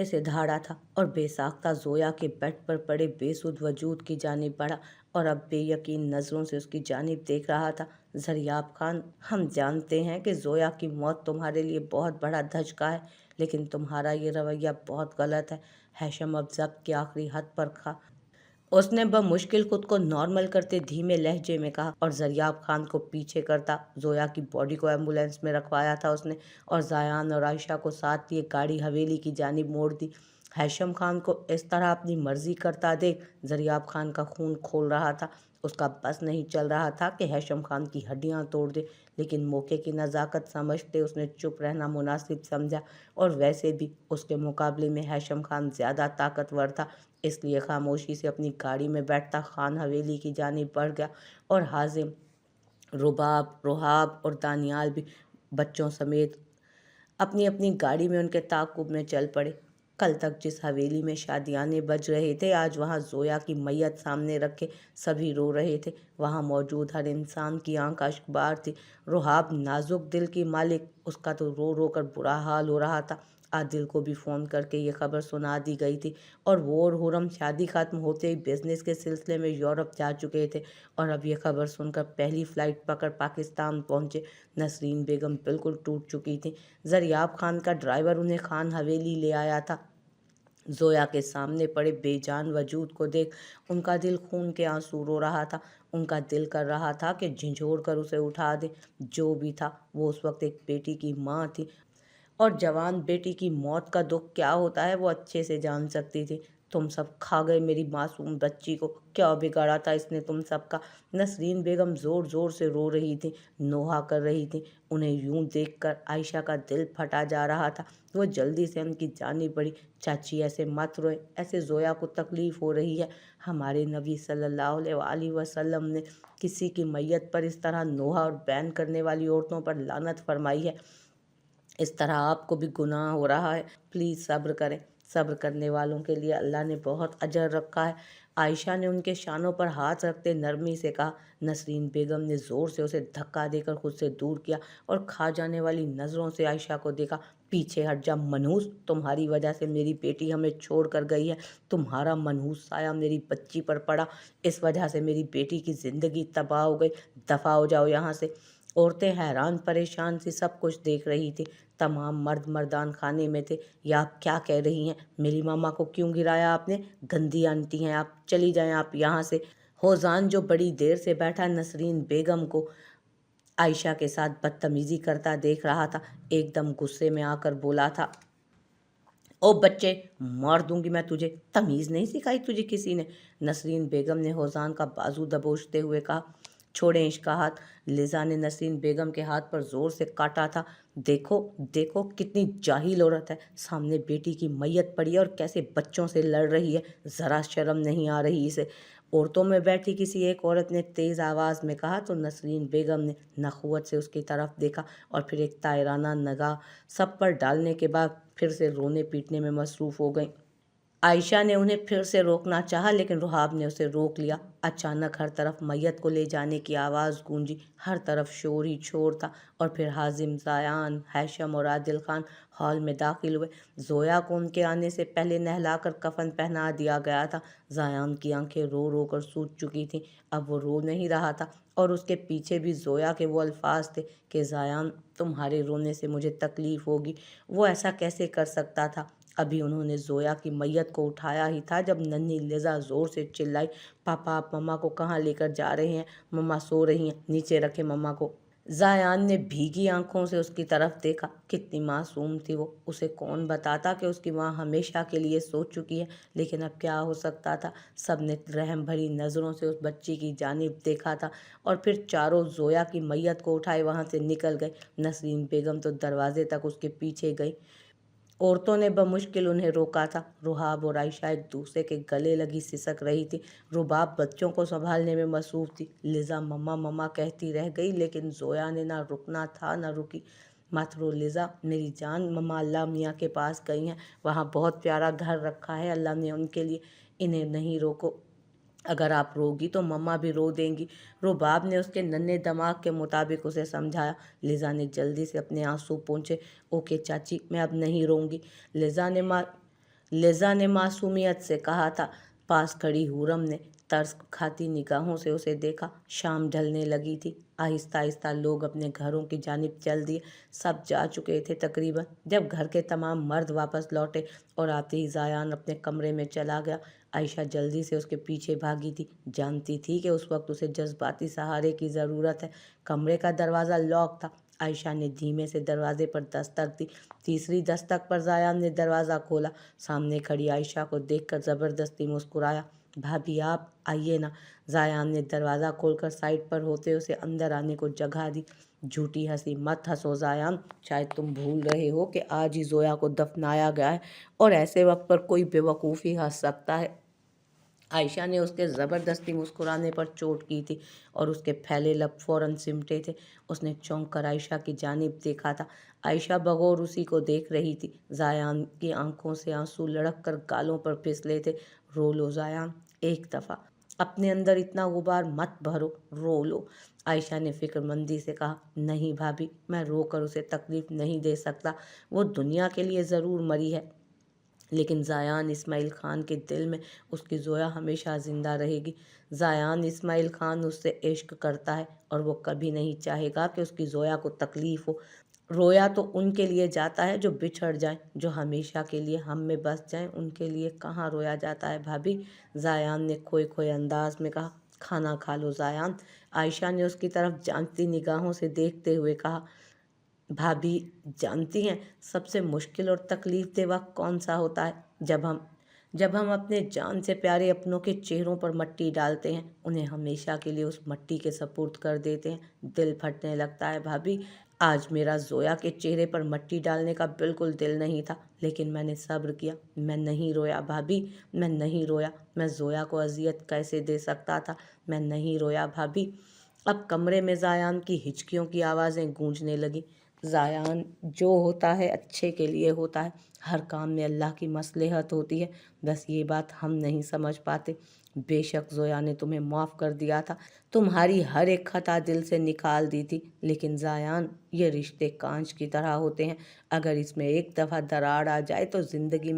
से धाड़ा था और बेसाख्ता ज़ोया के बेड पर पड़े बेसुध वजूद की जानिब बढ़ा और अब बेयकीन नज़रों से उसकी जानिब देख रहा था। ज़रियाब खान, हम जानते हैं कि ज़ोया की मौत तुम्हारे लिए बहुत बड़ा धचका है, لیکن تمہارا یہ رویہ بہت غلط ہے۔ ہیشم اب ضبط کی آخری حد پر تھا۔ اس نے بمشکل خود کو نارمل کرتے دھیمے لہجے میں کہا، اور زریاب خان کو پیچھے کرتا۔ زویا کی باڈی کو ایمبولینس میں رکھوایا تھا اس نے، اور زایان اور عائشہ کو ساتھ لیے گاڑی حویلی کی جانب موڑ دی۔ ہیشم خان کو اس طرح اپنی مرضی کرتا دیکھ زریاب خان کا خون کھول رہا تھا۔ اس کا بس نہیں چل رہا تھا کہ ہیشم خان کی ہڈیاں توڑ دے، لیکن موقع کی نزاکت سمجھتے اس نے چپ رہنا مناسب سمجھا، اور ویسے بھی اس کے مقابلے میں ہیشم خان زیادہ طاقتور تھا، اس لیے خاموشی سے اپنی گاڑی میں بیٹھتا خان حویلی کی جانب بڑھ گیا، اور حازم، رباب اور دانیال بھی بچوں سمیت اپنی اپنی گاڑی میں ان کے تعاقب میں چل پڑے۔ کل تک جس حویلی میں شادیانے بج رہے تھے، آج وہاں زویا کی میت سامنے رکھے سبھی رو رہے تھے۔ وہاں موجود ہر انسان کی آنکھ اشکبار تھی۔ رباب نازک دل کی مالک، اس کا تو رو رو کر برا حال ہو رہا تھا۔ عادل کو بھی فون کر کے یہ خبر سنا دی گئی تھی، اور وہ اور حرم شادی ختم ہوتے ہی بزنس کے سلسلے میں یورپ جا چکے تھے، اور اب یہ خبر سن کر پہلی فلائٹ پکڑ پاکستان پہنچے۔ نسرین بیگم بالکل ٹوٹ چکی تھیں۔ زریاب خان کا ڈرائیور انہیں خان حویلی لے آیا تھا۔ زویا کے سامنے پڑے بے جان وجود کو دیکھ ان کا دل خون کے آنسو رو رہا تھا۔ ان کا دل کر رہا تھا کہ جھنجھوڑ کر اسے اٹھا دے۔ جو بھی تھا، وہ اس وقت ایک بیٹی کی ماں تھی، اور جوان بیٹی کی موت کا دکھ کیا ہوتا ہے وہ اچھے سے جان سکتی تھی۔ تم سب کھا گئے میری معصوم بچی کو، کیا بگاڑا تھا اس نے تم سب کا؟ نسرین بیگم زور زور سے رو رہی تھیں، نوحہ کر رہی تھیں۔ انہیں یوں دیکھ کر عائشہ کا دل پھٹا جا رہا تھا۔ وہ جلدی سے ان کی جانب بڑھی۔ چاچی ایسے مت روئے، ایسے زویا کو تکلیف ہو رہی ہے۔ ہمارے نبی صلی اللہ علیہ وآلہ وسلم نے کسی کی میت پر اس طرح نوحہ اور بین کرنے والی عورتوں پر لعنت فرمائی ہے۔ اس طرح آپ کو بھی گناہ ہو رہا ہے، پلیز صبر کریں۔ صبر کرنے والوں کے لیے اللہ نے بہت اجر رکھا ہے۔ عائشہ نے ان کے شانوں پر ہاتھ رکھتے نرمی سے کہا۔ نسرین بیگم نے زور سے اسے دھکا دے کر خود سے دور کیا، اور کھا جانے والی نظروں سے عائشہ کو دیکھا۔ پیچھے ہٹ جا منحوس، تمہاری وجہ سے میری بیٹی ہمیں چھوڑ کر گئی ہے۔ تمہارا منحوس سایہ میری بچی پر پڑا، اس وجہ سے میری بیٹی کی زندگی تباہ ہو گئی۔ دفع ہو جاؤ یہاں سے۔ عورتیں حیران پریشان سی سب کچھ دیکھ رہی تھی۔ تمام مرد مردان خانے میں تھے۔ یہ آپ کیا کہہ رہی ہیں؟ میری ماما کو کیوں گرایا آپ نے؟ گندی آنٹی ہیں آپ، چلی جائیں آپ یہاں سے۔ ہوزان جو بڑی دیر سے بیٹھا نسرین بیگم کو عائشہ کے ساتھ بدتمیزی کرتا دیکھ رہا تھا، ایک دم غصے میں آ کر بولا تھا، او بچے، مار دوں گی میں تجھے، تمیز نہیں سکھائی تجھے کسی نے؟ نسرین بیگم نے ہوزان کا بازو دبوچتے ہوئے کہا۔ چھوڑیں اس کا ہاتھ۔ لیزا نے نسرین بیگم کے ہاتھ پر زور سے کاٹا تھا۔ دیکھو دیکھو کتنی جاہل عورت ہے، سامنے بیٹی کی میت پڑی ہے اور کیسے بچوں سے لڑ رہی ہے، ذرا شرم نہیں آ رہی اسے؟ عورتوں میں بیٹھی کسی ایک عورت نے تیز آواز میں کہا، تو نسرین بیگم نے نخوت سے اس کی طرف دیکھا، اور پھر ایک طائرانہ نگاہ سب پر ڈالنے کے بعد پھر سے رونے پیٹنے میں مصروف ہو گئیں۔ عائشہ نے انہیں پھر سے روکنا چاہا، لیکن رباب نے اسے روک لیا۔ اچانک ہر طرف میت کو لے جانے کی آواز گونجی، ہر طرف شور ہی شور تھا، اور پھر حازم، زایان، ہیشم اور عادل خان ہال میں داخل ہوئے۔ زویا کو ان کے آنے سے پہلے نہلا کر کفن پہنا دیا گیا تھا۔ زایان کی آنکھیں رو رو کر سوج چکی تھیں، اب وہ رو نہیں رہا تھا، اور اس کے پیچھے بھی زویا کے وہ الفاظ تھے کہ زایان، تمہارے رونے سے مجھے تکلیف ہوگی۔ وہ ایسا کیسے کر سکتا تھا؟ ابھی انہوں نے زویا کی میت کو اٹھایا ہی تھا جب ننھی لیزا زور سے چلائی، پاپا آپ مما کو کہاں لے کر جا رہے ہیں؟ مما سو رہی ہیں، نیچے رکھے مما کو۔ زایان نے بھیگی آنکھوں سے اس کی طرف دیکھا۔ کتنی معصوم تھی وہ، اسے کون بتاتا کہ اس کی ماں ہمیشہ کے لیے سو چکی ہے؟ لیکن اب کیا ہو سکتا تھا؟ سب نے رحم بھری نظروں سے اس بچی کی جانب دیکھا تھا، اور پھر چاروں زویا کی میت کو اٹھائے وہاں سے نکل گئے۔ نسرین بیگم تو دروازے تک اس کے پیچھے گئی۔ عورتوں نے بمشکل انہیں روکا تھا۔ رباب اور عائشہ ایک دوسرے کے گلے لگی سسک رہی تھی۔ رباب بچوں کو سنبھالنے میں مصروف تھی۔ لیزا مما مما کہتی رہ گئی، لیکن زویا نے نہ رکنا تھا نہ رکی۔ مت رو لیزا میری جان، مما اللہ میاں کے پاس گئی ہیں، وہاں بہت پیارا گھر رکھا ہے اللہ نے ان کے لیے، انہیں نہیں روکو، اگر آپ روگی تو مما بھی رو دیں گی۔ رباب نے اس کے ننھے دماغ کے مطابق اسے سمجھایا۔ لیزا نے جلدی سے اپنے آنسو پونچھے۔ اوکے چاچی، میں اب نہیں روں گی، لیزا نے معصومیت سے کہا تھا۔ پاس کھڑی حورم نے तरस खाती निगाहों से उसे देखा। शाम ढलने लगी थी। आहिस्ता आहिस्ता लोग अपने घरों की जानिब चल दिए। सब जा चुके थे तकरीबन। जब घर के तमाम मर्द वापस लौटे और आते ही ज़ायान अपने कमरे में चला गया, आयशा जल्दी से उसके पीछे भागी थी। जानती थी कि उस वक्त उसे जज्बाती सहारे की ज़रूरत है। कमरे का दरवाज़ा लॉक था। आयशा ने धीमे से दरवाजे पर दस्तक दी। तीसरी दस्तक पर ज़ायान ने दरवाज़ा खोला। सामने खड़ी आयशा को देखकर ज़बरदस्ती मुस्कुराया। भाभी आप आइए ना। ज़ायान ने दरवाज़ा खोलकर साइड पर होते उसे अंदर आने को जगह दी। झूठी हंसी। मत हंसो ज़ायान, शायद तुम भूल रहे हो कि आज ही ज़ोया को दफनाया गया है और ऐसे वक्त पर कोई बेवकूफ़ी हंस सकता है। आयशा ने उसके ज़बरदस्ती मुस्कुराने पर चोट की थी और उसके फैले लब फौरन सिमटे थे। उसने चौंक कर आयशा की जानिब देखा था। आयशा बगौर उसी को देख रही थी। ज़ायान की आंखों से आंसू लड़क कर गालों पर फिसले थे। रो लो ज़ायान, एक दफ़ा। अपने अंदर इतना गुबार मत भरो, रो लो। आयशा ने फिक्रमंदी से कहा। नहीं भाभी, मैं रो कर उसे तकलीफ़ नहीं दे सकता। वो दुनिया के लिए ज़रूर मरी है, लेकिन ज़ायान इस्माइल खान के दिल में उसकी ज़ोया हमेशा ज़िंदा रहेगी। ज़ायान इस्माइल खान उससे इश्क करता है और वो कभी नहीं चाहेगा कि उसकी ज़ोया को तकलीफ़ हो। रोया तो उनके लिए जाता है जो बिछड़ जाएं, जो हमेशा के लिए हम में बस जाएं, उनके लिए कहाँ रोया जाता है भाभी। ज़ायान ने खोए खोए अंदाज में कहा। खाना खा लो ज़ायान। आयशा ने उसकी तरफ जांचती निगाहों से देखते हुए कहा। भाभी जानती हैं सबसे मुश्किल और तकलीफ दे वक्त कौन सा होता है? जब हम अपने जान से प्यारे अपनों के चेहरों पर मट्टी डालते हैं, उन्हें हमेशा के लिए उस मट्टी के सपुर्द कर देते हैं। दिल फटने लगता है भाभी। आज मेरा ज़ोया के चेहरे पर मट्टी डालने का बिल्कुल दिल नहीं था, लेकिन मैंने सब्र किया। मैं नहीं रोया भाभी, मैं नहीं रोया। मैं ज़ोया को अजियत कैसे दे सकता था? मैं नहीं रोया भाभी। अब कमरे में ज़ायान की हिचकियों की आवाज़ें गूंजने लगी। ज़ायान, जो होता है अच्छे के लिए होता है। हर काम में अल्लाह की मसलहत होती है। बस ये बात हम नहीं समझ पाते। बेशक ज़ोया ने तुम्हें माफ़ कर दिया था, तुम्हारी हर एक खता दिल से निकाल दी थी, लेकिन ज़ायान, ये रिश्ते कांच की तरह होते हैं। अगर इसमें एक दफ़ा दरार आ जाए तो ज़िंदगी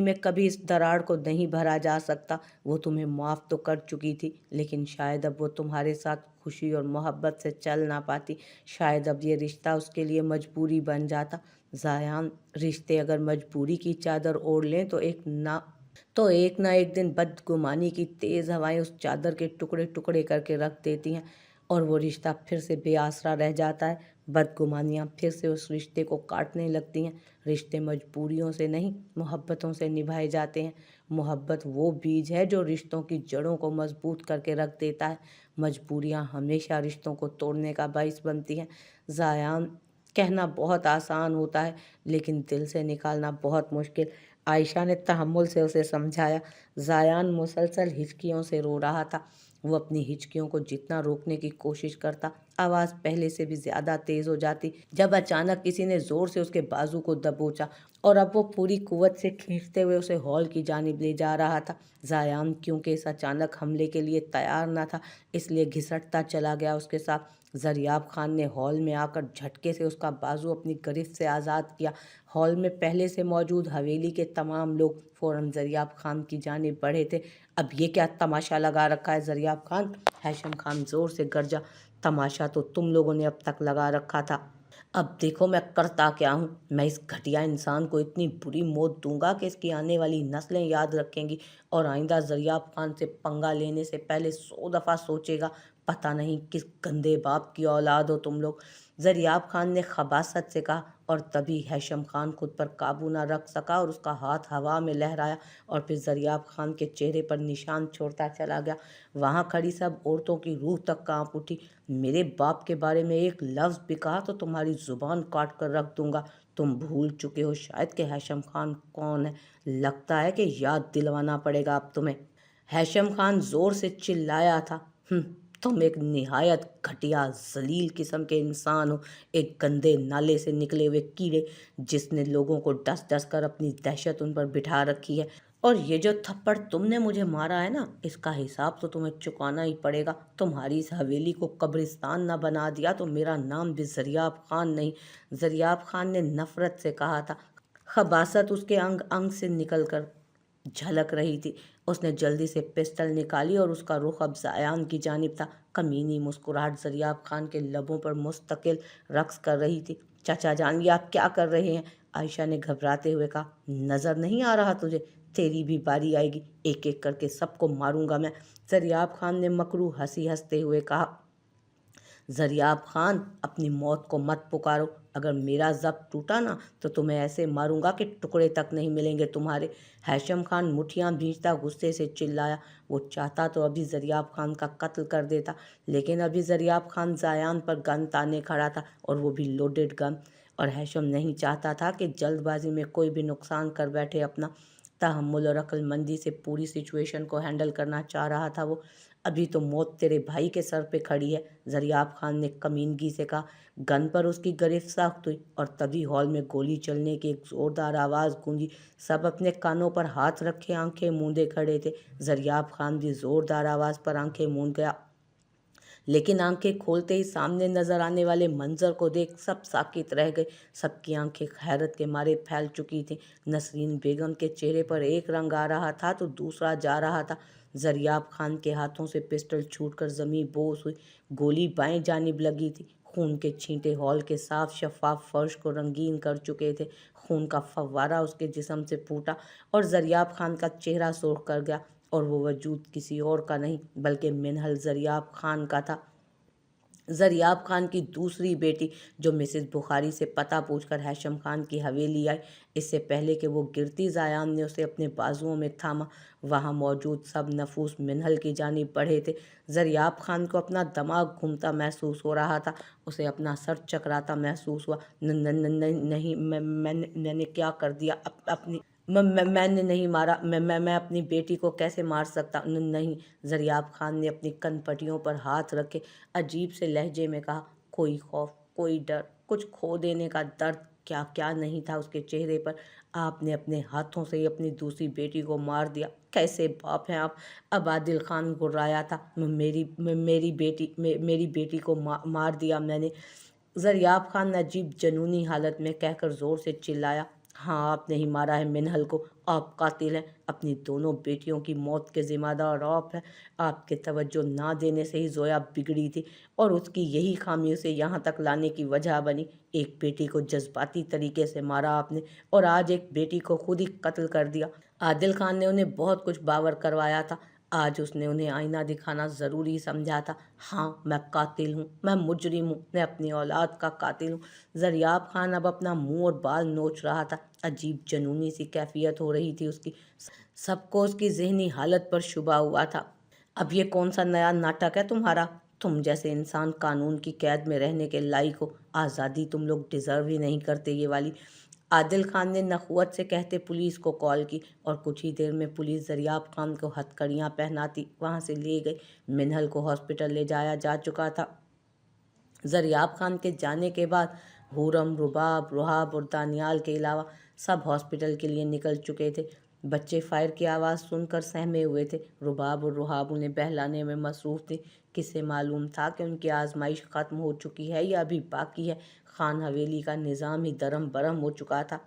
में कभी इस दरार को नहीं भरा जा सकता। वो तुम्हें माफ़ तो कर चुकी थी, लेकिन शायद अब वो तुम्हारे साथ खुशी और मोहब्बत से चल ना पाती। शायद अब ये रिश्ता उसके लिए मजबूरी बन जाता। ज़ायान, रिश्ते अगर मजबूरी की चादर ओढ़ लें तो एक ना एक दिन बदगुमानी की तेज़ हवाएं उस चादर के टुकड़े टुकड़े करके रख देती हैं और वो रिश्ता फिर से बेआसरा रह जाता है। बदगुमानियाँ फिर से उस रिश्ते को काटने लगती हैं। रिश्ते मजबूरियों से नहीं, मोहब्बतों से निभाए जाते हैं। मोहब्बत वो बीज है जो रिश्तों की जड़ों को मजबूत करके रख देता है। मजबूरियाँ हमेशा रिश्तों को तोड़ने का बाइस बनती हैं। ज़ायान, कहना बहुत आसान होता है, लेकिन दिल से निकालना बहुत मुश्किल। आयशा ने तहम्मुल से उसे समझाया। ज़ायान मुसलसल हिचकियों से रो रहा था। वो अपनी हिचकियों को जितना रोकने की कोशिश करता, आवाज़ पहले से भी ज़्यादा तेज़ हो जाती। जब अचानक किसी ने ज़ोर से उसके बाजू को दबोचा और अब वो पूरी कुव्वत से खींचते हुए उसे हॉल की जानिब ले जा रहा था। ज़ायान क्योंकि इस अचानक हमले के लिए तैयार न था, इसलिए घिसटता चला गया उसके साथ। ज़रियाब खान ने हॉल में आकर झटके से उसका बाजू अपनी गिरफ्त से आज़ाद किया। हॉल में पहले से मौजूद हवेली के तमाम लोग फ़ौरन ज़रियाब खान की जानिब बढ़े थे। अब ये क्या तमाशा लगा रखा है ज़रियाब खान? हैशम खान ज़ोर से गरजा। तमाशा तो तुम लोगों ने अब तक लगा रखा था। अब देखो मैं करता क्या हूँ। मैं इस घटिया इंसान को इतनी बुरी मौत दूंगा कि इसकी आने वाली नस्लें याद रखेंगी और आइंदा ज़रियाब खान से पंगा लेने से पहले 100 दफ़ा सोचेगा। पता नहीं किस गंदे बाप की औलाद हो तुम लोग। ज़रियाब खान ने खबासत से कहा और तभी हैशम खान खुद पर काबू ना रख सका और उसका हाथ हवा में लहराया और फिर ज़रियाब खान के चेहरे पर निशान छोड़ता चला गया। वहाँ खड़ी सब औरतों की रूह तक कांप उठी। मेरे बाप के बारे में एक लफ्ज़ भी कहा तो तुम्हारी ज़ुबान काट कर रख दूंगा। तुम भूल चुके हो शायद कि हैशम खान कौन है। लगता है कि याद दिलवाना पड़ेगा अब तुम्हें। हैशम खान ज़ोर से चिल्लाया था। तुम एक निहायत घटिया जलील किस्म के इंसान हो, एक गंदे नाले से निकले हुए कीड़े, जिसने लोगों को डस डस कर अपनी दहशत उन पर बिठा रखी है। और ये जो थप्पड़ तुमने मुझे मारा है ना, इसका हिसाब तो तुम्हें चुकाना ही पड़ेगा। तुम्हारी इस हवेली को कब्रिस्तान ना बना दिया तो मेरा नाम भी ज़रियाब खान नहीं। ज़रियाब खान ने नफ़रत से कहा था। खबासत उसके अंग अंग से निकल कर झलक रही थी। उसने जल्दी से पिस्टल निकाली और उसका रुख अब ज़ायान की जानिब था। कमीनी मुस्कुराहट ज़रियाब खान के लबों पर मुस्तकिल रक्स कर रही थी। चाचा जान, ये आप क्या कर रहे हैं? आयशा ने घबराते हुए कहा। नज़र नहीं आ रहा तुझे? तेरी भी बारी आएगी, एक एक करके सबको मारूंगा मैं। ज़रियाब खान ने मकरू हंसी हंसते हुए कहा। ज़रियाब खान, अपनी मौत को मत पुकारो। अगर मेरा ज़ब्त टूटा ना तो तुम्हें ऐसे मारूंगा कि टुकड़े तक नहीं मिलेंगे तुम्हारे। हैशम खान मुठियां भींचता गुस्से से चिल्लाया। वो चाहता तो अभी ज़रियाब खान का कत्ल कर देता, लेकिन अभी ज़रियाब खान ज़ायान पर गन ताने खड़ा था, और वो भी लोडेड गन। और हैशम नहीं चाहता था कि जल्दबाजी में कोई भी नुकसान कर बैठे अपना। तहम्मुल और अक्लमंदी से पूरी सिचुएशन को हैंडल करना चाह रहा था वो। अभी तो मौत तेरे भाई के सर पे खड़ी है, ज़रियाब खान ने कमीनगी से कहा। गन पर उसकी गिरफ्त सख्त हुई और तभी हॉल में गोली चलने की एक ज़ोरदार आवाज़ गूंजी। सब अपने कानों पर हाथ रखे आंखें मूंदे खड़े थे। ज़रियाब खान भी ज़ोरदार आवाज़ पर आंखें मूंद गया, लेकिन आंखें खोलते ही सामने नजर आने वाले मंजर को देख सब साकित रह गए। सबकी आंखें हैरत के मारे फैल चुकी थीं। नसरीन बेगम के चेहरे पर एक रंग आ रहा था तो दूसरा जा रहा था। ज़रियाब खान के हाथों से पिस्टल छूटकर ज़मीं बोस हुई। गोली बाएं जानिब लगी थी। खून के छींटे हॉल के साफ शफाफ फर्श को रंगीन कर चुके थे। खून का फव्वारा उसके जिस्म से फूटा और ज़रियाब खान का चेहरा सुर्ख कर गया, और वो वजूद किसी और का नहीं बल्कि मिनहल ज़रियाब खान का था। ज़रियाब खान की दूसरी बेटी, जो मिसेस बुखारी से पता पूछकर हैशम खान की हवेली आई। इससे पहले कि वो गिरती, ज़ायान ने उसे अपने बाजुओं में थामा। वहाँ मौजूद सब नफूस मिनहल की जानिब बढ़े थे। ज़रियाब खान को अपना दिमाग घूमता महसूस हो रहा था। उसे अपना सर चकराता महसूस हुआ। न, न, न, न, नहीं, मैंने क्या कर दिया? अपनी मैंने नहीं मारा। मैं अपनी बेटी को कैसे मार सकता? नहीं। ज़रियाब खान ने अपनी कनपटियों पर हाथ रखे अजीब से लहजे में कहा। कोई खौफ, कोई डर, कुछ खो देने का दर्द क्या क्या नहीं था उसके चेहरे पर। आपने अपने हाथों से ही अपनी दूसरी बेटी को मार दिया। कैसे बाप हैं आप? अब आदिल खान गुर्राया था। मेरी बेटी को मार दिया मैंने। ज़रियाब खान अजीब जनूनी हालत में कहकर ज़ोर से चिल्लाया। हाँ, आपने ही मारा है मिनहल को। आप कातिल हैं। अपनी दोनों बेटियों की मौत के ज़िम्मेदार आप हैं। आपके तवज्जो ना देने से ही ज़ोया बिगड़ी थी, और उसकी यही खामी उसे यहाँ तक लाने की वजह बनी। एक बेटी को जज्बाती तरीके से मारा आपने, और आज एक बेटी को खुद ही कत्ल कर दिया। आदिल खान ने उन्हें बहुत कुछ बावर करवाया था। आज उसने उन्हें आईना दिखाना ज़रूरी समझा था। हाँ, मैं कातिल हूँ, मैं मुजरिम हूँ, मैं अपनी औलाद का कातिल हूँ। ज़रियाब खान अब अपना मुंह और बाल नोच रहा था। अजीब जनूनी सी कैफियत हो रही थी उसकी। सबको उसकी जहनी हालत पर शुबा हुआ था। अब ये कौन सा नया नाटक है तुम्हारा? तुम जैसे इंसान कानून की कैद में रहने के लायक हो। आज़ादी तुम लोग डिज़र्व ही नहीं करते ये वाली। आदिल खान ने नखुवत से कहते पुलिस को कॉल की, और कुछ ही देर में पुलिस ज़रियाब खान को हथकड़ियाँ पहनाती वहाँ से ले गई। मिनहल को हॉस्पिटल ले जाया जा चुका था। ज़रियाब खान के जाने के बाद हुरम, रुबाब, रुहाब और दानियाल के अलावा सब हॉस्पिटल के लिए निकल चुके थे। बच्चे फायर की आवाज़ सुनकर सहमे हुए थे। रुबाब और रुहाब उन्हें बहलाने में मसरूफ़ थी। किसे मालूम था कि उनकी आजमाइश ख़त्म हो चुकी है या अभी बाकी है। खान हवेली का निज़ाम ही दरम बरम हो चुका था।